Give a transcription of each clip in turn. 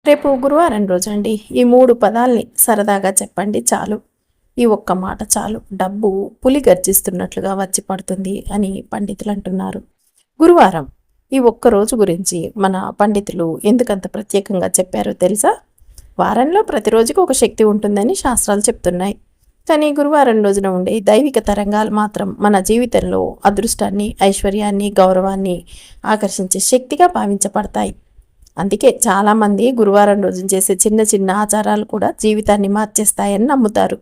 రేపు గురువారం రోజండి. ఈ 3 పదాల్ని సరదాగా చెప్పండి చాలు. ఈ ఒక్క మాట చాలు. డబ్బు పులి గర్జిస్తున్నట్లుగా వచ్చి పడుతుంది అని పండితులంటున్నారు. గురువారం ఈ ఒక్క రోజు గురించి మన పండితులు ఎందుకంత ప్రత్యేకంగా చెప్పారో తెలుసా? వారంలో ప్రతిరోజుకి ఒక శక్తి ఉంటుందని శాస్త్రాలు చెప్తున్నాయి. కానీ గురువారం రోజున ఉండే దైవిక తరంగాలు మాత్రం మన జీవితంలో అదృష్టాన్ని, ఐశ్వర్యాన్ని, గౌరవాన్ని ఆకర్షించే శక్తిగా భావించబడతాయి. అందుకే చాలామంది గురువారం రోజున చేసే చిన్న చిన్న ఆచారాలు కూడా జీవితాన్ని మార్చేస్తాయని నమ్ముతారు.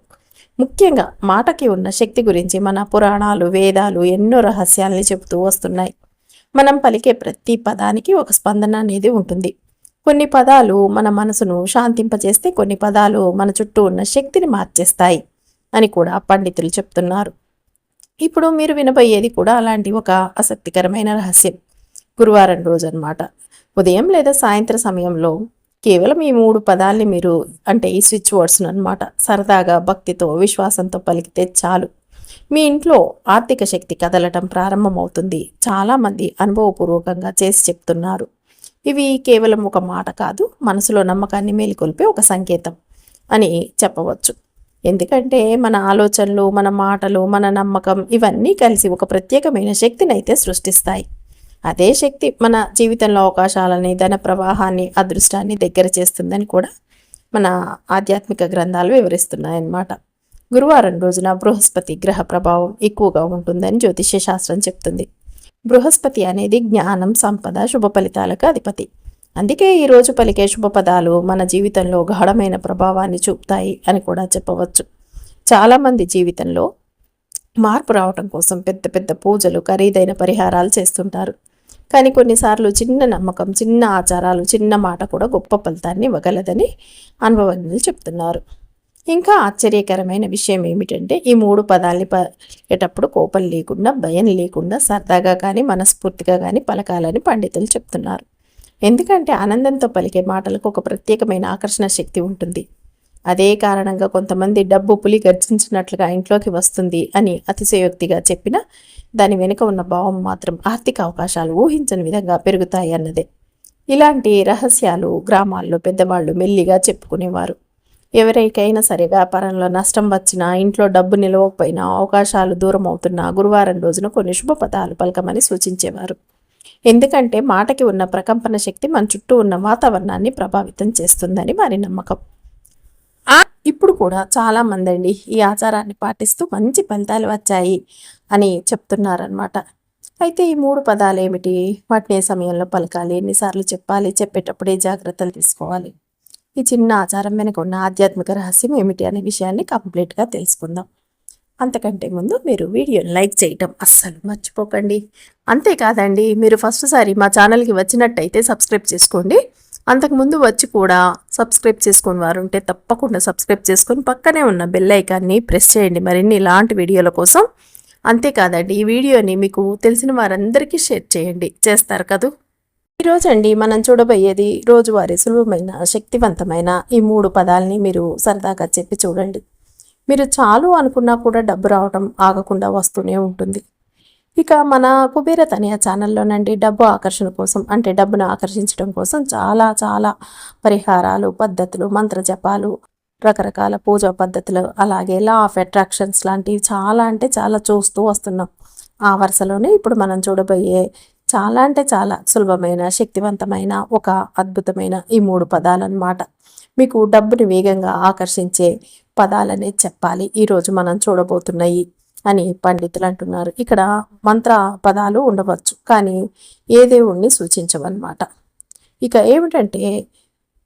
ముఖ్యంగా మాటకి ఉన్న శక్తి గురించి మన పురాణాలు, వేదాలు ఎన్నో రహస్యాల్ని చెబుతూ వస్తున్నాయి. మనం పలికే ప్రతి పదానికి ఒక స్పందన అనేది ఉంటుంది. కొన్ని పదాలు మన మనసును శాంతింపజేస్తే, కొన్ని పదాలు మన చుట్టూ ఉన్న శక్తిని మార్చేస్తాయి అని కూడా పండితులు చెప్తున్నారు. ఇప్పుడు మీరు వినబోయేది కూడా అలాంటి ఒక ఆసక్తికరమైన రహస్యం. గురువారం రోజు అన్నమాట. ఉదయం లేదా సాయంత్రం సమయంలో కేవలం ఈ 3 పదాల్ని మీరు అంటే ఈ స్విచ్ వర్డ్స్ను అనమాట సరదాగా, భక్తితో, విశ్వాసంతో పలికితే చాలు. మీ ఇంట్లో ఆర్థిక శక్తి కదలటం ప్రారంభమవుతుంది. చాలామంది అనుభవపూర్వకంగా చేసి చెప్తున్నారు. ఇవి కేవలం ఒక మాట కాదు, మనసులో నమ్మకాన్ని మేలుకొల్పే ఒక సంకేతం అని చెప్పవచ్చు. ఎందుకంటే మన ఆలోచనలు, మన మాటలు, మన నమ్మకం ఇవన్నీ కలిసి ఒక ప్రత్యేకమైన శక్తిని అయితే సృష్టిస్తాయి. అదే శక్తి మన జీవితంలో అవకాశాలని, ధన ప్రవాహాన్ని, అదృష్టాన్ని దగ్గర చేస్తుందని కూడా మన ఆధ్యాత్మిక గ్రంథాలు వివరిస్తున్నాయన్నమాట. గురువారం రోజున బృహస్పతి గ్రహ ప్రభావం ఎక్కువగా ఉంటుందని జ్యోతిష్య శాస్త్రం చెప్తుంది. బృహస్పతి అనేది జ్ఞానం, సంపద, శుభ ఫలితాలకు అధిపతి. అందుకే ఈరోజు పలికే శుభ పదాలు మన జీవితంలో గాఢమైన ప్రభావాన్ని చూపుతాయి అని కూడా చెప్పవచ్చు. చాలామంది జీవితంలో మార్పు రావటం కోసం పెద్ద పెద్ద పూజలు, ఖరీదైన పరిహారాలు చేస్తుంటారు. కానీ కొన్నిసార్లు చిన్న నమ్మకం, చిన్న ఆచారాలు, చిన్న మాట కూడా గొప్ప ఫలితాన్ని ఇవ్వగలదని అనుభవజ్ఞులు చెప్తున్నారు. ఇంకా ఆశ్చర్యకరమైన విషయం ఏమిటంటే ఈ 3 పదాల్ని పలికేటప్పుడు కోపం లేకుండా, భయం లేకుండా సరదాగా కానీ, మనస్ఫూర్తిగా కానీ పలకాలని పండితులు చెప్తున్నారు. ఎందుకంటే ఆనందంతో పలికే మాటలకు ఒక ప్రత్యేకమైన ఆకర్షణ శక్తి ఉంటుంది. అదే కారణంగా కొంతమంది డబ్బు పులి గర్జించినట్లుగా ఇంట్లోకి వస్తుంది అని అతిశయోక్తిగా చెప్పినా దాని వెనుక ఉన్న భావం మాత్రం ఆర్థిక అవకాశాలు ఊహించని విధంగా పెరుగుతాయి అన్నదే. ఇలాంటి రహస్యాలు గ్రామాల్లో పెద్దవాళ్ళు మెల్లిగా చెప్పుకునేవారు. ఎవరికైనా సరే వ్యాపారంలో నష్టం వచ్చినా, ఇంట్లో డబ్బు నిలవకపోయినా, అవకాశాలు దూరం అవుతున్నా గురువారం రోజున కొన్ని శుభపదాలు పలకమని సూచించేవారు. ఎందుకంటే మాటకి ఉన్న ప్రకంపన శక్తి మన చుట్టూ ఉన్న వాతావరణాన్ని ప్రభావితం చేస్తుందని వారి నమ్మకం. ఇప్పుడు కూడా చాలామంది అండి ఈ ఆచారాన్ని పాటిస్తూ మంచి ఫలితాలు వచ్చాయి అని చెప్తున్నారనమాట. అయితే ఈ 3 పదాలు ఏమిటి, వాటిని ఏ సమయంలో పలకాలి, ఎన్నిసార్లు చెప్పాలి, చెప్పేటప్పుడే జాగ్రత్తలు తీసుకోవాలి, ఈ చిన్న ఆచారం వెనుక ఉన్న ఆధ్యాత్మిక రహస్యం ఏమిటి అనే విషయాన్ని కంప్లీట్గా తెలుసుకుందాం. అంతకంటే ముందు మీరు వీడియోని లైక్ చేయటం అస్సలు మర్చిపోకండి. అంతేకాదండి, మీరు ఫస్ట్ సారి మా ఛానల్కి వచ్చినట్టయితే సబ్స్క్రైబ్ చేసుకోండి. అంతకుముందు వచ్చి కూడా సబ్స్క్రైబ్ చేసుకుని వారు ఉంటే తప్పకుండా సబ్స్క్రైబ్ చేసుకొని పక్కనే ఉన్న బెల్ ఐకాన్ని ప్రెస్ చేయండి మరిన్ని ఇలాంటి వీడియోల కోసం. అంతేకాదండి, ఈ వీడియోని మీకు తెలిసిన వారందరికీ షేర్ చేయండి. చేస్తారు కదూ. ఈరోజు అండి మనం చూడబోయేది రోజువారీ సులభమైన, శక్తివంతమైన ఈ 3 పదాలని మీరు సరదాగా చెప్పి చూడండి. మీరు చాలు అనుకున్నా కూడా డబ్బు రావడం ఆగకుండా వస్తూనే ఉంటుంది. ఇక మన కుబేర తనయ ఛానల్లోనండి డబ్బు ఆకర్షణ కోసం, అంటే డబ్బును ఆకర్షించడం కోసం చాలా చాలా పరిహారాలు, పద్ధతులు, మంత్ర జపాలు, రకరకాల పూజా పద్ధతులు, అలాగే లా ఆఫ్ అట్రాక్షన్స్ లాంటివి చాలా అంటే చాలా చూస్తూ వస్తున్నాం. ఆ వరుసలోనే ఇప్పుడు మనం చూడబోయే చాలా అంటే చాలా సులభమైన, శక్తివంతమైన ఒక అద్భుతమైన ఈ 3 పదాలు అన్నమాట. మీకు డబ్బుని వేగంగా ఆకర్షించే పదాలనే చెప్పాలి ఈరోజు మనం చూడబోతున్నాయి అని పండితులు అంటున్నారు. ఇక్కడ మంత్ర పదాలు ఉండవచ్చు, కానీ ఏ దేవుణ్ణి సూచించవన్నమాట. ఇక ఏమిటంటే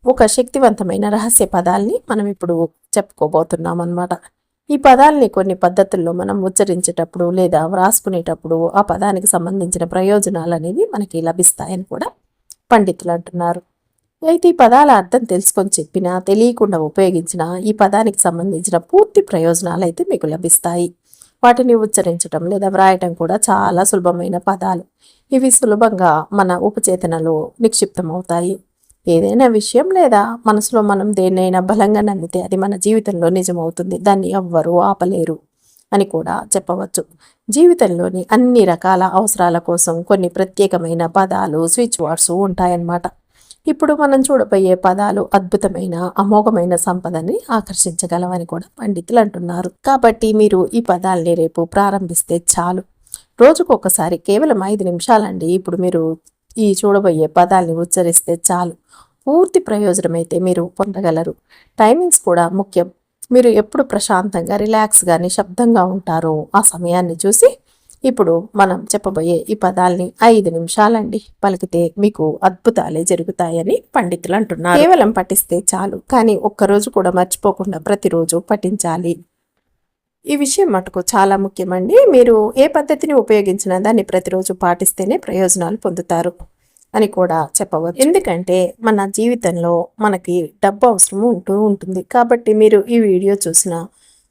ఒక శక్తివంతమైన రహస్య పదాల్ని మనం ఇప్పుడు చెప్పుకోబోతున్నాం అన్నమాట. ఈ పదాల్ని కొన్ని పద్ధతుల్లో మనం ఉచ్చరించేటప్పుడు లేదా వ్రాసుకునేటప్పుడు ఆ పదానికి సంబంధించిన ప్రయోజనాలు అనేవి మనకి లభిస్తాయని కూడా పండితులు అంటున్నారు. అయితే ఈ పదాల అర్థం తెలుసుకొని చెప్పినా, తెలియకుండా ఉపయోగించినా ఈ పదానికి సంబంధించిన పూర్తి ప్రయోజనాలు అయితే మీకు లభిస్తాయి. వాటిని ఉచ్చరించడం లేదా వ్రాయటం కూడా చాలా సులభమైన పదాలు. ఇవి సులభంగా మన ఉపచేతనలో నిక్షిప్తమవుతాయి. ఏదైనా విషయం లేదా మనసులో మనం దేన్నైనా బలంగా నమ్మితే అది మన జీవితంలో నిజమవుతుంది. దాన్ని ఎవ్వరూ ఆపలేరు అని కూడా చెప్పవచ్చు. జీవితంలోని అన్ని రకాల అవసరాల కోసం కొన్ని ప్రత్యేకమైన పదాలు, స్విచ్ వర్డ్స్ ఉంటాయన్నమాట. ఇప్పుడు మనం చూడబోయే పదాలు అద్భుతమైన అమోఘమైన సంపదని ఆకర్షించగలవని కూడా పండితులు అంటున్నారు. కాబట్టి మీరు ఈ పదాల్ని రేపు ప్రారంభిస్తే చాలు. రోజుకొకసారి కేవలం 5 నిమిషాలండి. ఇప్పుడు మీరు ఈ చూడబోయే పదాల్ని ఉచ్చరిస్తే చాలు. పూర్తి ప్రయోజనం అయితే మీరు పొందగలరు. టైమింగ్స్ కూడా ముఖ్యం. మీరు ఎప్పుడు ప్రశాంతంగా రిలాక్స్గా నిశ్శబ్దంగా ఉంటారో ఆ సమయాన్ని చూసి ఇప్పుడు మనం చెప్పబోయే ఈ పదాల్ని 5 నిమిషాలండి పలికితే మీకు అద్భుతాలే జరుగుతాయని పండితులు అంటున్నారు. కేవలం పఠిస్తే చాలు, కానీ ఒక్కరోజు కూడా మర్చిపోకుండా ప్రతిరోజు పఠించాలి. ఈ విషయం మటుకు చాలా ముఖ్యమండి. మీరు ఏ పద్ధతిని ఉపయోగించినా దాన్ని ప్రతిరోజు పాటిస్తేనే ప్రయోజనాలు పొందుతారు అని కూడా చెప్పవచ్చు. ఎందుకంటే మన జీవితంలో మనకి డబ్బు అవసరం ఉంటుంది. కాబట్టి మీరు ఈ వీడియో చూసిన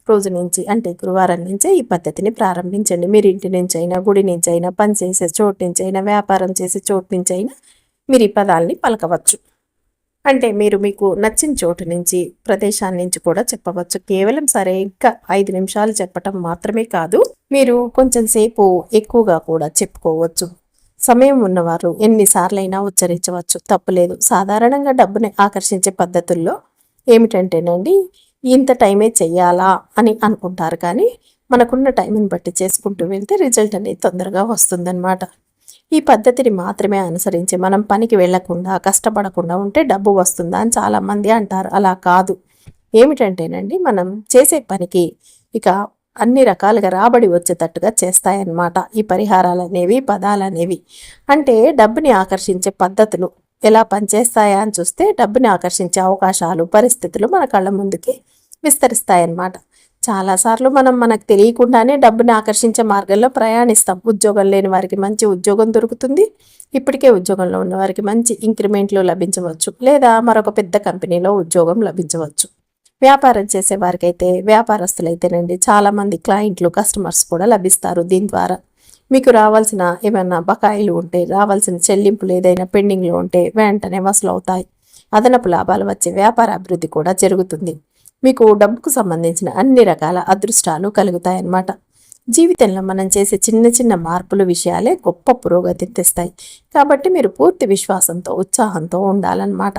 రోజు నుంచి అంటే గురువారం నుంచే ఈ పద్ధతిని ప్రారంభించండి. మీరు ఇంటి నుంచి అయినా, గుడి నుంచి అయినా, పని చేసే చోటు నుంచి అయినా, వ్యాపారం చేసే చోటు నుంచి అయినా మీరు ఈ పదాలని పలకవచ్చు. అంటే మీరు మీకు నచ్చిన చోటు నుంచి, ప్రదేశాన్ని నుంచి కూడా చెప్పవచ్చు. కేవలం సరిగ్గా 5 నిమిషాలు చెప్పటం మాత్రమే కాదు, మీరు కొంచెం సేపు ఎక్కువగా కూడా చెప్పుకోవచ్చు. సమయం ఉన్నవారు ఎన్నిసార్లైనా ఉచ్చరించవచ్చు, తప్పులేదు. సాధారణంగా డబ్బుని ఆకర్షించే పద్ధతుల్లో ఏమిటంటేనండి, ఇంత టైమే చెయ్యాలా అని అనుకుంటారు, కానీ మనకున్న టైంని బట్టి చేసుకుంటూ వెళ్తే రిజల్ట్ అనేది తొందరగా వస్తుందన్నమాట. ఈ పద్ధతిని మాత్రమే అనుసరించి మనం పనికి వెళ్లకుండా కష్టపడకుండా ఉంటే డబ్బు వస్తుందా అని చాలామంది అంటారు. అలా కాదు. ఏమిటంటేనండి, మనం చేసే పనికి ఇక అన్ని రకాలుగా రాబడి వచ్చేటట్టుగా చేస్తాయన్నమాట ఈ పరిహారాలు అనేవి, పదాలు అనేవి. అంటే డబ్బుని ఆకర్షించే పద్ధతులు ఎలా పనిచేస్తాయా అని చూస్తే డబ్బుని ఆకర్షించే అవకాశాలు, పరిస్థితులు మన కళ్ళ ముందుకి విస్తరిస్తాయన్నమాట. చాలాసార్లు మనకు తెలియకుండానే డబ్బుని ఆకర్షించే మార్గంలో ప్రయాణిస్తాం. ఉద్యోగం లేని వారికి మంచి ఉద్యోగం దొరుకుతుంది. ఇప్పటికే ఉద్యోగంలో ఉన్న వారికి మంచి ఇంక్రిమెంట్లు లభించవచ్చు, లేదా మరొక పెద్ద కంపెనీలో ఉద్యోగం లభించవచ్చు. వ్యాపారం చేసే వారికైతే, వ్యాపారస్తులైతేనండి, చాలామంది క్లయింట్లు, కస్టమర్స్ కూడా లభిస్తారు. దీని ద్వారా మీకు రావాల్సిన ఏమైనా బకాయిలు ఉంటే, రావాల్సిన చెల్లింపులు ఏదైనా పెండింగ్లో ఉంటే వెంటనే వసూలు అవుతాయి. అదనపు లాభాలు వచ్చే వ్యాపార అభివృద్ధి కూడా జరుగుతుంది. మీకు డబ్బుకు సంబంధించిన అన్ని రకాల అదృష్టాలు కలుగుతాయన్నమాట. జీవితంలో మనం చేసే చిన్న చిన్న మార్పులు, విషయాలే గొప్ప పురోగతిని తెస్తాయి. కాబట్టి మీరు పూర్తి విశ్వాసంతో, ఉత్సాహంతో ఉండాలన్నమాట.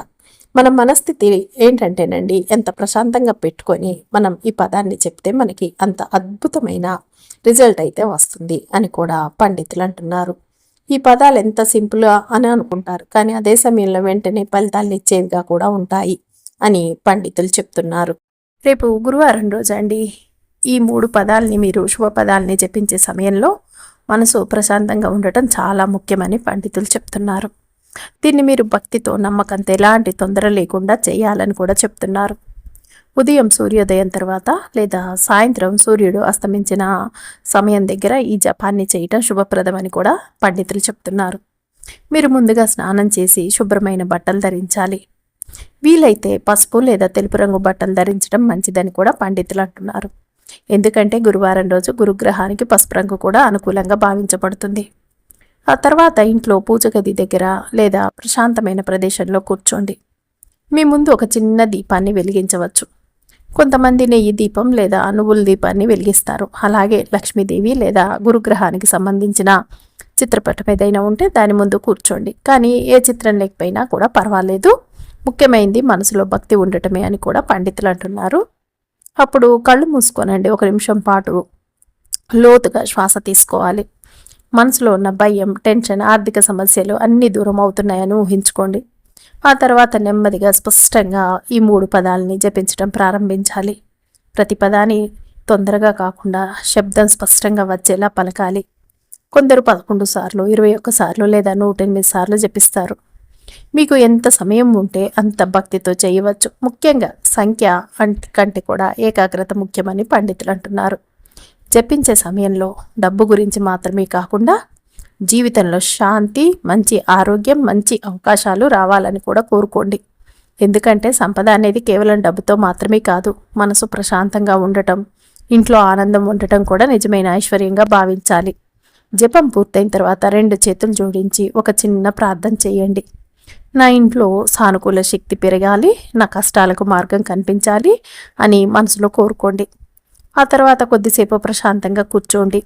మన మనస్థితి ఏంటంటేనండి, ఎంత ప్రశాంతంగా పెట్టుకొని మనం ఈ పదాన్ని చెప్తే మనకి అంత అద్భుతమైన రిజల్ట్ అయితే వస్తుంది అని కూడా పండితులు అంటున్నారు. ఈ పదాలు ఎంత సింపుల్ అని అనుకుంటారు, కానీ అదే సమయంలో వెంటనే ఫలితాలను ఇచ్చేవిగా కూడా ఉంటాయి అని పండితులు చెప్తున్నారు. రేపు గురువారం రోజు అండి, ఈ 3 పదాలని మీరు శుభ పదాలని జపించే సమయంలో మనసు ప్రశాంతంగా ఉండటం చాలా ముఖ్యమని పండితులు చెప్తున్నారు. దీన్ని మీరు భక్తితో, నమ్మకంతో, ఎలాంటి తొందర లేకుండా చేయాలని కూడా చెప్తున్నారు. ఉదయం సూర్యోదయం తర్వాత లేదా సాయంత్రం సూర్యుడు అస్తమించిన సమయం దగ్గర ఈ జపాన్ని చేయటం శుభప్రదమని కూడా పండితులు చెప్తున్నారు. మీరు ముందుగా స్నానం చేసి శుభ్రమైన బట్టలు ధరించాలి. వీలైతే పసుపు లేదా తెలుపు రంగు బట్టలు ధరించడం మంచిదని కూడా పండితులు అంటున్నారు. ఎందుకంటే గురువారం రోజు గురుగ్రహానికి పసుపు రంగు కూడా అనుకూలంగా భావించబడుతుంది. ఆ తర్వాత ఇంట్లో పూజ గది దగ్గర లేదా ప్రశాంతమైన ప్రదేశంలో కూర్చోండి. మీ ముందు ఒక చిన్న దీపాన్ని వెలిగించవచ్చు. కొంతమంది నెయ్యి దీపం లేదా నువ్వుల దీపాన్ని వెలిగిస్తారు. అలాగే లక్ష్మీదేవి లేదా గురుగ్రహానికి సంబంధించిన చిత్రపటం ఏదైనా ఉంటే దాని ముందు కూర్చోండి. కానీ ఏ చిత్రం లేకపోయినా కూడా పర్వాలేదు, ముఖ్యమైనది మనసులో భక్తి ఉండటమే అని కూడా పండితులు అంటున్నారు. అప్పుడు కళ్ళు మూసుకోనండి. 1 నిమిషం పాటు లోతుగా శ్వాస తీసుకోవాలి. మనసులో ఉన్న భయం, టెన్షన్, ఆర్థిక సమస్యలు అన్నీ దూరం అవుతున్నాయని ఊహించుకోండి. ఆ తర్వాత నెమ్మదిగా స్పష్టంగా ఈ 3 పదాలని జపించడం ప్రారంభించాలి. ప్రతి పదాన్ని తొందరగా కాకుండా శబ్దం స్పష్టంగా వచ్చేలా పలకాలి. కొందరు 11 సార్లు, 21 సార్లు లేదా 108 సార్లు జపిస్తారు. మీకు ఎంత సమయం ఉంటే అంత భక్తితో చేయవచ్చు. ముఖ్యంగా సంఖ్య కంటే కూడా ఏకాగ్రత ముఖ్యమని పండితులు అంటున్నారు. జపించే సమయంలో డబ్బు గురించి మాత్రమే కాకుండా జీవితంలో శాంతి, మంచి ఆరోగ్యం, మంచి అవకాశాలు రావాలని కూడా కోరుకోండి. ఎందుకంటే సంపద అనేది కేవలం డబ్బుతో మాత్రమే కాదు, మనసు ప్రశాంతంగా ఉండటం, ఇంట్లో ఆనందం ఉండటం కూడా నిజమైన ఐశ్వర్యంగా భావించాలి. జపం పూర్తయిన తర్వాత 2 చేతులు జోడించి ఒక చిన్న ప్రార్థన చేయండి. నా ఇంట్లో సానుకూల శక్తి పెరగాలి, నా కష్టాలకు మార్గం కనిపించాలి అని మనసులో కోరుకోండి. ఆ తర్వాత కొద్దిసేపు ప్రశాంతంగా కూర్చోండి.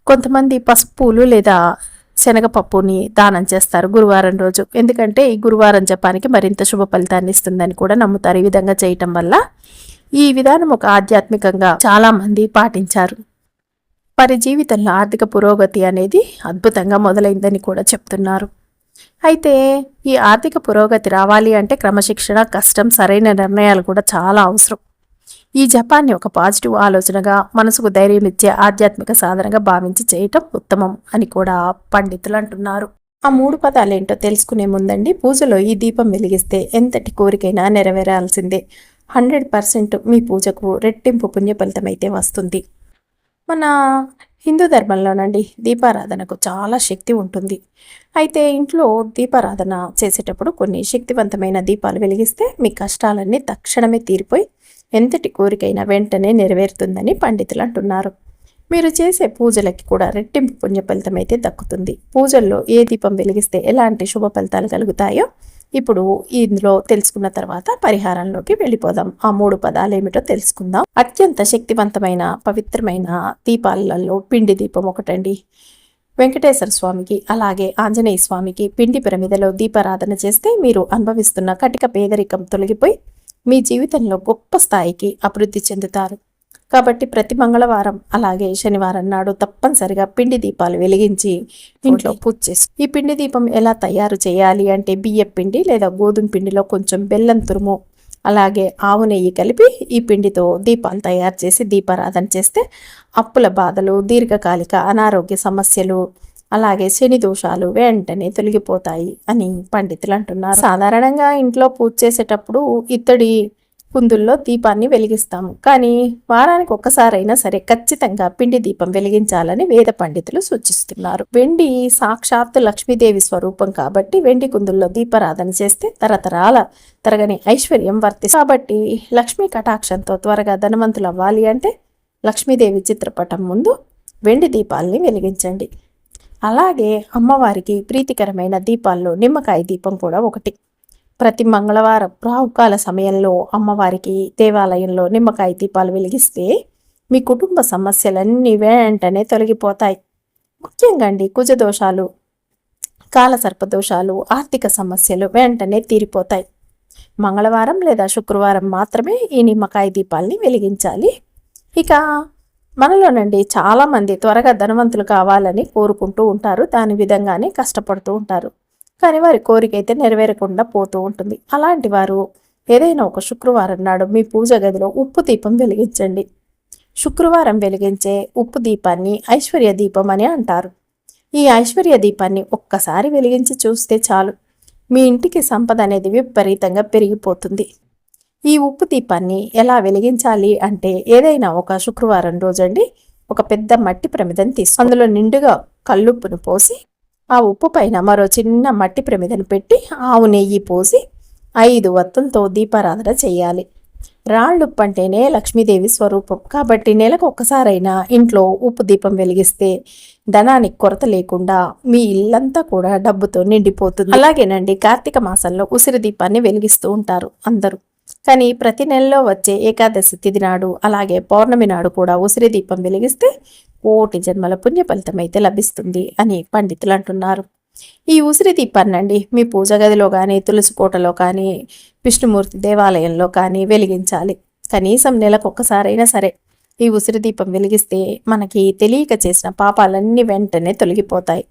కొంతమంది పసుపు పూలు లేదా శనగపప్పుని దానం చేస్తారు గురువారం రోజు. ఎందుకంటే ఈ గురువారం జపానికి మరింత శుభ ఫలితాన్ని ఇస్తుందని కూడా నమ్ముతారు. ఈ విధంగా చేయటం వల్ల ఈ విధానం ఒక ఆధ్యాత్మికంగా చాలా మంది పాటించారు. వారి జీవితంలో ఆర్థిక పురోగతి అనేది అద్భుతంగా మొదలైందని కూడా చెప్తున్నారు. అయితే ఈ ఆర్థిక పురోగతి రావాలి అంటే క్రమశిక్షణ, కష్టం, సరైన నిర్ణయాలు కూడా చాలా అవసరం. ఈ జపాన్ని ఒక పాజిటివ్ ఆలోచనగా, మనసుకు ధైర్యం ఇచ్చే ఆధ్యాత్మిక సాధనగా భావించి చేయటం ఉత్తమం అని కూడా పండితులు అంటున్నారు. ఆ 3 పదాలు ఏంటో తెలుసుకునే ముందండి, పూజలో ఈ దీపం వెలిగిస్తే ఎంతటి కోరికైనా నెరవేరాల్సిందే. 100% మీ పూజకు రెట్టింపు పుణ్య ఫలితం అయితే వస్తుంది. మన హిందూ ధర్మంలోనండి దీపారాధనకు చాలా శక్తి ఉంటుంది. అయితే ఇంట్లో దీపారాధన చేసేటప్పుడు కొన్ని శక్తివంతమైన దీపాలు వెలిగిస్తే మీ కష్టాలన్నీ తక్షణమే తీరిపోయి ఎంతటి కోరికైనా వెంటనే నెరవేరుతుందని పండితులు అంటున్నారు. మీరు చేసే పూజలకి కూడా రెట్టింపు పుణ్య ఫలితం అయితే దక్కుతుంది. పూజల్లో ఏ దీపం వెలిగిస్తే ఎలాంటి శుభ ఫలితాలు కలుగుతాయో ఇప్పుడు ఇందులో తెలుసుకున్న తర్వాత పరిహారంలోకి వెళ్ళిపోదాం. ఆ 3 పదాలు ఏమిటో తెలుసుకుందాం. అత్యంత శక్తివంతమైన పవిత్రమైన దీపాలలో పిండి దీపం ఒకటండి. వెంకటేశ్వర స్వామికి అలాగే ఆంజనేయ స్వామికి పిండి ప్రమిదలో దీపారాధన చేస్తే మీరు అనుభవిస్తున్న కటిక పేదరికం తొలగిపోయి మీ జీవితంలో గొప్ప స్థాయికి అభివృద్ధి చెందుతారు. కాబట్టి ప్రతి మంగళవారం అలాగే శనివారం నాడు తప్పనిసరిగా పిండి దీపాలు వెలిగించి ఇంట్లో పూజ చేసి. ఈ పిండి దీపం ఎలా తయారు చేయాలి అంటే బియ్యం పిండి లేదా గోధుమ పిండిలో కొంచెం బెల్లం తురుము అలాగే ఆవు నెయ్యి కలిపి ఈ పిండితో దీపాలు తయారు చేసి దీపారాధన చేస్తే అప్పుల బాధలు, దీర్ఘకాలిక అనారోగ్య సమస్యలు అలాగే శని దోషాలు వెంటనే తొలగిపోతాయి అని పండితులు అంటున్నారు. సాధారణంగా ఇంట్లో పూజ చేసేటప్పుడు ఇత్తడి కుందుల్లో దీపాన్ని వెలిగిస్తాము. కానీ వారానికి ఒక్కసారైనా సరే ఖచ్చితంగా పిండి దీపం వెలిగించాలని వేద పండితులు సూచిస్తున్నారు. వెండి సాక్షాత్తు లక్ష్మీదేవి స్వరూపం కాబట్టి వెండి కుందుల్లో దీపారాధన చేస్తే తరతరాల తరగని ఐశ్వర్యం వర్తిస్తుంది. కాబట్టి లక్ష్మీ కటాక్షంతో త్వరగా ధనవంతులు అవ్వాలి అంటే లక్ష్మీదేవి చిత్రపటం ముందు వెండి దీపాలని వెలిగించండి. అలాగే అమ్మవారికి ప్రీతికరమైన దీపాల్లో నిమ్మకాయ దీపం కూడా ఒకటి. ప్రతి మంగళవారం రాహుకాల సమయంలో అమ్మవారికి దేవాలయంలో నిమ్మకాయ దీపాలు వెలిగిస్తే మీ కుటుంబ సమస్యలన్నీ వెంటనే తొలగిపోతాయి. ముఖ్యంగా అండి కుజదోషాలు, కాలసర్పదోషాలు, ఆర్థిక సమస్యలు వెంటనే తీరిపోతాయి. మంగళవారం లేదా శుక్రవారం మాత్రమే ఈ నిమ్మకాయ దీపాలని వెలిగించాలి. ఇక మనలోనండి చాలామంది త్వరగా ధనవంతులు కావాలని కోరుకుంటూ ఉంటారు. దాని విధంగానే కష్టపడుతూ ఉంటారు. కానీ వారి కోరిక అయితే నెరవేరకుండా పోతూ ఉంటుంది. అలాంటి వారు ఏదైనా ఒక శుక్రవారం నాడు మీ పూజ గదిలో ఉప్పు దీపం వెలిగించండి. శుక్రవారం వెలిగించే ఉప్పు దీపాన్ని ఐశ్వర్య దీపం అని అంటారు. ఈ ఐశ్వర్య దీపాన్ని ఒక్కసారి వెలిగించి చూస్తే చాలు, మీ ఇంటికి సంపద అనేది విపరీతంగా పెరిగిపోతుంది. ఈ ఉప్పు దీపాన్ని ఎలా వెలిగించాలి అంటే ఏదైనా ఒక శుక్రవారం రోజండి ఒక పెద్ద మట్టి ప్రమిదని తీసి అందులో నిండుగా కల్లుప్పును పోసి ఆ ఉప్పు పైన మరో చిన్న మట్టి ప్రమిదను పెట్టి ఆవు నెయ్యి పోసి 5 వత్తులతో దీపారాధన చేయాలి. రాళ్ళుప్పు అంటేనే లక్ష్మీదేవి స్వరూపం కాబట్టి నెలకు ఒక్కసారైనా ఇంట్లో ఉప్పు దీపం వెలిగిస్తే ధనానికి కొరత లేకుండా మీ ఇల్లంతా కూడా డబ్బుతో నిండిపోతుంది. అలాగేనండి కార్తీక మాసంలో ఉసిరి దీపాన్ని వెలిగిస్తూ ఉంటారు అందరూ. కానీ ప్రతి నెలలో వచ్చే ఏకాదశి తిథి నాడు అలాగే పౌర్ణమి నాడు కూడా ఉసిరి దీపం వెలిగిస్తే కోటి జన్మల పుణ్య ఫలితం అయితే లభిస్తుంది అని పండితులు అంటున్నారు. ఈ ఉసిరి దీపాన్నండి మీ పూజ గదిలో కానీ, తులసి కోటలో కానీ, విష్ణుమూర్తి దేవాలయంలో కానీ వెలిగించాలి. కనీసం నెలకు ఒక్కసారైనా సరే ఈ ఉసిరి దీపం వెలిగిస్తే మనకి తెలియక చేసిన పాపాలన్నీ వెంటనే తొలగిపోతాయి.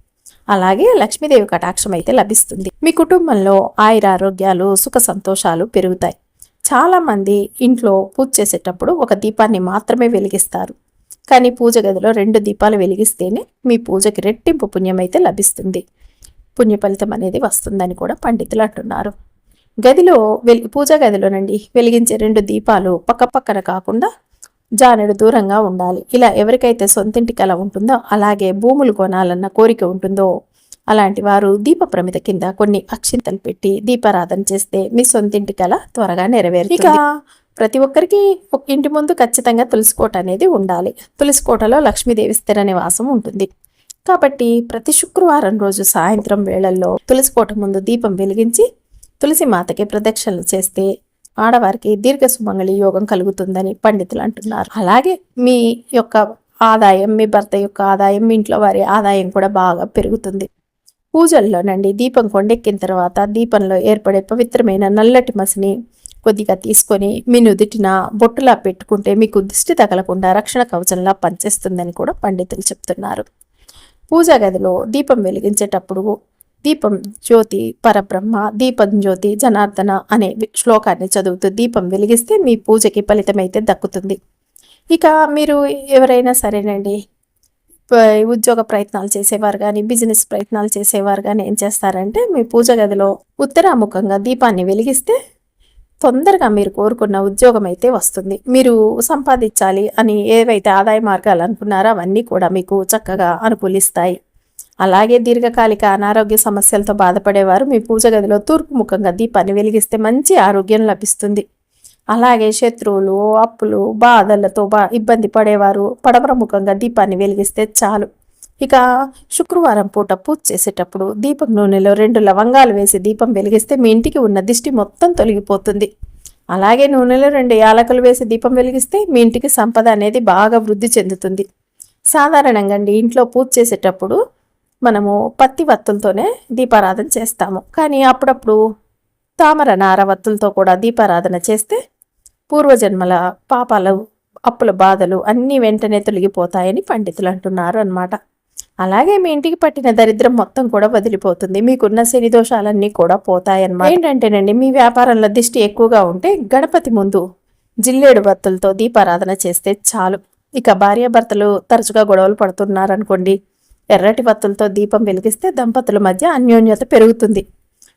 అలాగే లక్ష్మీదేవి కటాక్షం అయితే లభిస్తుంది. మీ కుటుంబంలో ఆయురారోగ్యాలు, సుఖ సంతోషాలు పెరుగుతాయి. చాలామంది ఇంట్లో పూజ చేసేటప్పుడు ఒక దీపాన్ని మాత్రమే వెలిగిస్తారు. కానీ పూజ గదిలో 2 దీపాలు వెలిగిస్తేనే మీ పూజకి రెట్టింపు పుణ్యం అయితే లభిస్తుంది. పుణ్య ఫలితం అనేది వస్తుందని కూడా పండితులు అంటున్నారు. గదిలో పూజా గదిలోనండి వెలిగించే 2 దీపాలు పక్కపక్కన కాకుండా జానెడు దూరంగా ఉండాలి. ఇలా ఎవరికైతే సొంతింటి కల ఉంటుందో అలాగే భూములు కొనాలన్న కోరిక ఉంటుందో అలాంటి వారు దీప ప్రమిద కింద కొన్ని అక్షింతలు పెట్టి దీపారాధన చేస్తే మీ సొంతింటి కల త్వరగా నెరవేరుతుంది. ఇక ప్రతి ఒక్కరికి ఒక ఇంటి ముందు ఖచ్చితంగా తులసికోట అనేది ఉండాలి. తులసికోటలో లక్ష్మీదేవి స్థిర నివాసం ఉంటుంది. కాబట్టి ప్రతి శుక్రవారం రోజు సాయంత్రం వేళల్లో తులసికోట ముందు దీపం వెలిగించి తులసి మాతకి ప్రదక్షిణలు చేస్తే ఆడవారికి దీర్ఘ సుమంగళి యోగం కలుగుతుందని పండితులు అంటున్నారు. అలాగే మీ యొక్క ఆదాయం, మీ భర్త యొక్క ఆదాయం, మీ ఇంట్లో వారి ఆదాయం కూడా బాగా పెరుగుతుంది. పూజల్లోనండి దీపం కొండెక్కిన తర్వాత దీపంలో ఏర్పడే పవిత్రమైన నల్లటి మసిని కొద్దిగా తీసుకొని మీ నుదిటిన బొట్టులా పెట్టుకుంటే మీకు దిష్టి తగలకుండా రక్షణ కవచంలా పనిచేస్తుందని కూడా పండితులు చెప్తున్నారు. పూజా గదిలో దీపం వెలిగించేటప్పుడు దీపం జ్యోతి పరబ్రహ్మ, దీపం జ్యోతి జనార్దన అనే శ్లోకాన్ని చదువుతూ దీపం వెలిగిస్తే మీ పూజకి ఫలితమైతే దక్కుతుంది. ఇక మీరు ఎవరైనా సరేనండి ఉద్యోగ ప్రయత్నాలు చేసేవారు కానీ, బిజినెస్ ప్రయత్నాలు చేసేవారు కానీ ఏం చేస్తారంటే మీ పూజ గదిలో ఉత్తరాముఖంగా దీపాన్ని వెలిగిస్తే తొందరగా మీరు కోరుకున్న ఉద్యోగం అయితే వస్తుంది. మీరు సంపాదించాలి అని ఏవైతే ఆదాయ మార్గాలు అనుకున్నారో అవన్నీ కూడా మీకు చక్కగా అనుకూలిస్తాయి. అలాగే దీర్ఘకాలిక అనారోగ్య సమస్యలతో బాధపడేవారు మీ పూజ గదిలో తూర్పు ముఖంగా దీపాన్ని వెలిగిస్తే మంచి ఆరోగ్యం లభిస్తుంది. అలాగే శత్రువులు, అప్పులు, బాధలతో ఇబ్బంది పడేవారు పడమర ముఖంగా దీపాన్ని వెలిగిస్తే చాలు. ఇక శుక్రవారం పూట పూజ చేసేటప్పుడు దీపం నూనెలో 2 లవంగాలు వేసి దీపం వెలిగిస్తే మీ ఇంటికి ఉన్న దిష్టి మొత్తం తొలగిపోతుంది. అలాగే నూనెలో 2 యాలకులు వేసి దీపం వెలిగిస్తే మీ ఇంటికి సంపద అనేది బాగా వృద్ధి చెందుతుంది. సాధారణంగా అండి ఇంట్లో పూజ చేసేటప్పుడు మనము పత్తి వత్తులతోనే దీపారాధన చేస్తాము. కానీ అప్పుడప్పుడు తామర నార వత్తులతో కూడా దీపారాధన చేస్తే పూర్వజన్మల పాపాలు, అప్పుల బాధలు అన్నీ వెంటనే తొలగిపోతాయని పండితులు అంటున్నారు అన్నమాట. అలాగే మీ ఇంటికి పట్టిన దరిద్రం మొత్తం కూడా వదిలిపోతుంది. మీకున్న శని దోషాలన్నీ కూడా పోతాయన్నమాట. ఏంటంటేనండి మీ వ్యాపారంలో దిష్టి ఎక్కువగా ఉంటే గణపతి ముందు జిల్లేడు వత్తులతో దీపారాధన చేస్తే చాలు. ఇక భార్యాభర్తలు తరచుగా గొడవలు పడుతున్నారనుకోండి, ఎర్రటి వత్తులతో దీపం వెలిగిస్తే దంపతుల మధ్య అన్యోన్యత పెరుగుతుంది.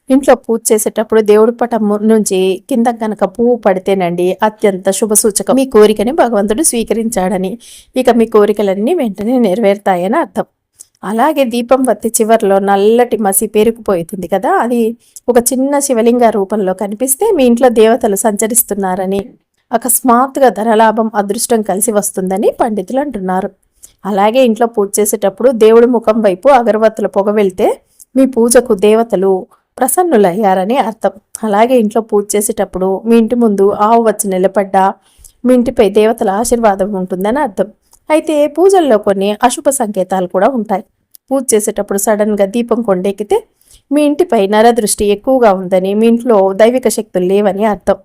ఇంట్లో పూజ చేసేటప్పుడు దేవుడి పటం నుంచి కింద కనుక పువ్వు పడితేనండి అత్యంత శుభ సూచకం. మీ కోరికని భగవంతుడు స్వీకరించాడని, ఇక మీ కోరికలన్నీ వెంటనే నెరవేరుతాయని అర్థం. అలాగే దీపం వత్తి చివరిలో నల్లటి మసి పేరుకుపోతుంది కదా, అది ఒక చిన్న శివలింగ రూపంలో కనిపిస్తే మీ ఇంట్లో దేవతలు సంచరిస్తున్నారని, అకస్మాత్తుగా ధనలాభం, అదృష్టం కలిసి వస్తుందని పండితులు అంటున్నారు. అలాగే ఇంట్లో పూజ చేసేటప్పుడు దేవుడి ముఖం వైపు అగరవత్తుల పొగ వెళ్తే మీ పూజకు దేవతలు ప్రసన్నులయ్యారని అర్థం. అలాగే ఇంట్లో పూజ చేసేటప్పుడు మీ ఇంటి ముందు ఆవు వచ్చి నిలబడ్డా మీ ఇంటిపై దేవతల ఆశీర్వాదం ఉంటుందని అర్థం. అయితే పూజల్లో కొన్ని అశుభ సంకేతాలు కూడా ఉంటాయి. పూజ చేసేటప్పుడు సడన్గా దీపం కొండెక్కితే మీ ఇంటిపై నరదృష్టి ఎక్కువగా ఉందని, మీ ఇంట్లో దైవిక శక్తులు లేవని అర్థం.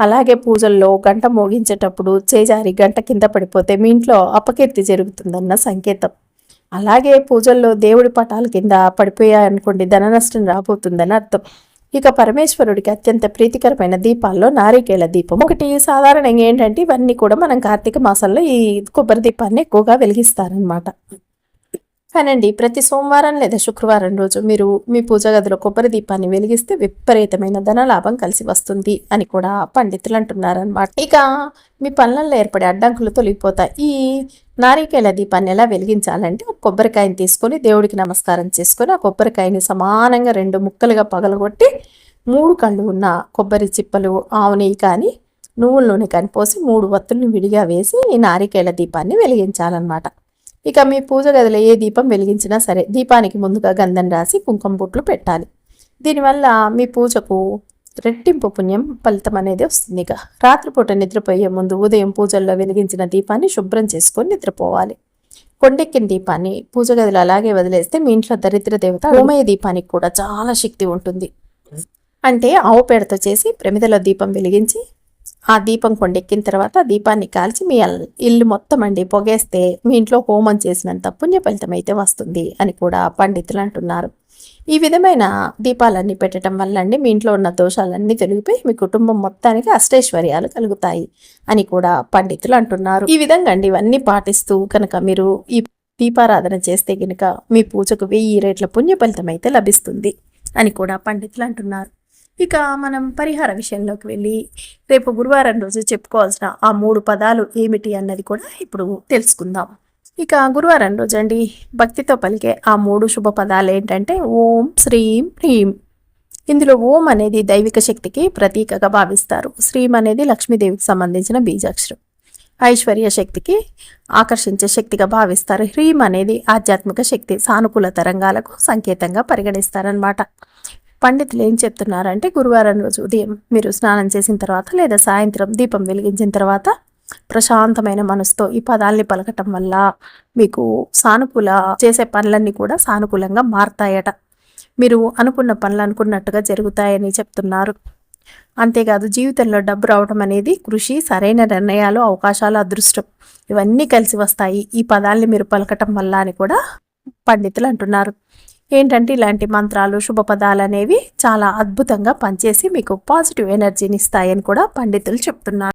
అలాగే పూజల్లో గంట మోగించేటప్పుడు చేజారి గంట కింద పడిపోతే మీ ఇంట్లో అపకీర్తి జరుగుతుందన్న సంకేతం. అలాగే పూజల్లో దేవుడి పటాల కింద పడిపోయాయనుకోండి, ధన నష్టం రాబోతుందని అర్థం. ఇక పరమేశ్వరుడికి అత్యంత ప్రీతికరమైన దీపాల్లో నారికేళ దీపం ఒకటి. సాధారణంగా ఏంటంటే ఇవన్నీ కూడా మనం కార్తీక మాసంలో ఈ కొబ్బరి దీపాన్ని ఎక్కువగా వెలిగిస్తారనమాట. కానండి ప్రతి సోమవారం లేదా శుక్రవారం రోజు మీరు మీ పూజా గదిలో కొబ్బరి దీపాన్ని వెలిగిస్తే విపరీతమైన ధనలాభం కలిసి వస్తుంది అని కూడా పండితులు అంటున్నారనమాట. ఇక మీ పనులలో ఏర్పడే అడ్డంకులు తొలగిపోతాయి. ఈ నారికేళ దీపాన్ని ఎలా వెలిగించాలంటే ఒక కొబ్బరికాయని తీసుకొని దేవుడికి నమస్కారం చేసుకొని ఆ కొబ్బరికాయని సమానంగా 2 ముక్కలుగా పగలగొట్టి 3 కళ్ళు ఉన్న కొబ్బరి చిప్పలు, ఆవు నెయ్యి కానీ నువ్వుల నూనె కానీ పోసి 3 వత్తుల్ని విడిగా వేసి ఈ నారికేళ దీపాన్ని వెలిగించాలన్నమాట. ఇక మీ పూజ గదిలో ఏ దీపం వెలిగించినా సరే దీపానికి ముందుగా గంధం రాసి కుంకుమ బొట్లు పెట్టాలి. దీనివల్ల మీ పూజకు రెట్టింపు పుణ్యం ఫలితం అనేది వస్తుంది. ఇక రాత్రిపూట నిద్రపోయే ముందు ఉదయం పూజల్లో వెలిగించిన దీపాన్ని శుభ్రం చేసుకొని నిద్రపోవాలి. కొండెక్కిన దీపాన్ని పూజ గదిలో అలాగే వదిలేస్తే మీ ఇంట్లో దరిద్ర దేవత గోమయ దీపానికి కూడా చాలా శక్తి ఉంటుంది. అంటే ఆవు పేడతో చేసి ప్రమిదలో దీపం వెలిగించి ఆ దీపం కొండెక్కిన తర్వాత దీపాన్ని కాల్చి మీ ఇల్లు మొత్తం పొగేస్తే మీ ఇంట్లో హోమం చేసినంత పుణ్య ఫలితం అయితే వస్తుంది అని కూడా పండితులు అంటున్నారు. ఈ విధమైన దీపాలన్నీ పెట్టడం వల్ల మీ ఇంట్లో ఉన్న దోషాలన్నీ తొలగిపోయి మీ కుటుంబం మొత్తానికి అష్టైశ్వర్యాలు కలుగుతాయి అని కూడా పండితులు అంటున్నారు. ఈ విధంగా ఇవన్నీ పాటిస్తూ కనుక మీరు ఈ దీపారాధన చేస్తే కనుక మీ పూజకు 1000 రెట్ల పుణ్య ఫలితం అయితే లభిస్తుంది అని కూడా పండితులు అంటున్నారు. ఇక మనం పరిహార విషయంలోకి వెళ్ళి రేపు గురువారం రోజు చెప్పుకోవాల్సిన ఆ 3 పదాలు ఏమిటి అన్నది కూడా ఇప్పుడు తెలుసుకుందాం. ఇక గురువారం రోజు భక్తితో పలికే ఆ 3 శుభ పదాలు ఏంటంటే ఓం శ్రీం హ్రీం. ఇందులో ఓం అనేది దైవిక శక్తికి ప్రతీకగా భావిస్తారు. శ్రీం అనేది లక్ష్మీదేవికి సంబంధించిన బీజాక్షరం, ఐశ్వర్య శక్తికి ఆకర్షించే శక్తిగా భావిస్తారు. హ్రీం అనేది ఆధ్యాత్మిక శక్తి, సానుకూల తరంగాలకు సంకేతంగా పరిగణిస్తారనమాట. పండితులు ఏం చెప్తున్నారంటే గురువారం రోజు ఉదయం మీరు స్నానం చేసిన తర్వాత లేదా సాయంత్రం దీపం వెలిగించిన తర్వాత ప్రశాంతమైన మనసుతో ఈ పదాల్ని పలకటం వల్ల మీకు సానుకూల చేసే పనులన్నీ కూడా సానుకూలంగా మారతాయట. మీరు అనుకున్న పనులు అనుకున్నట్టుగా జరుగుతాయని చెప్తున్నారు. అంతేకాదు జీవితంలో డబ్బు రావటం అనేది కృషి, సరైన నిర్ణయాలు, అవకాశాలు, అదృష్టం ఇవన్నీ కలిసి వస్తాయి ఈ పదాల్ని మీరు పలకటం వల్ల అని కూడా పండితులు అంటున్నారు. ఏంటంటే ఇలాంటి మంత్రాలు, శుభ పదాలు అనేవి చాలా అద్భుతంగా పనిచేసి మీకు పాజిటివ్ ఎనర్జీని ఇస్తాయని కూడా పండితులు చెప్తున్నారు.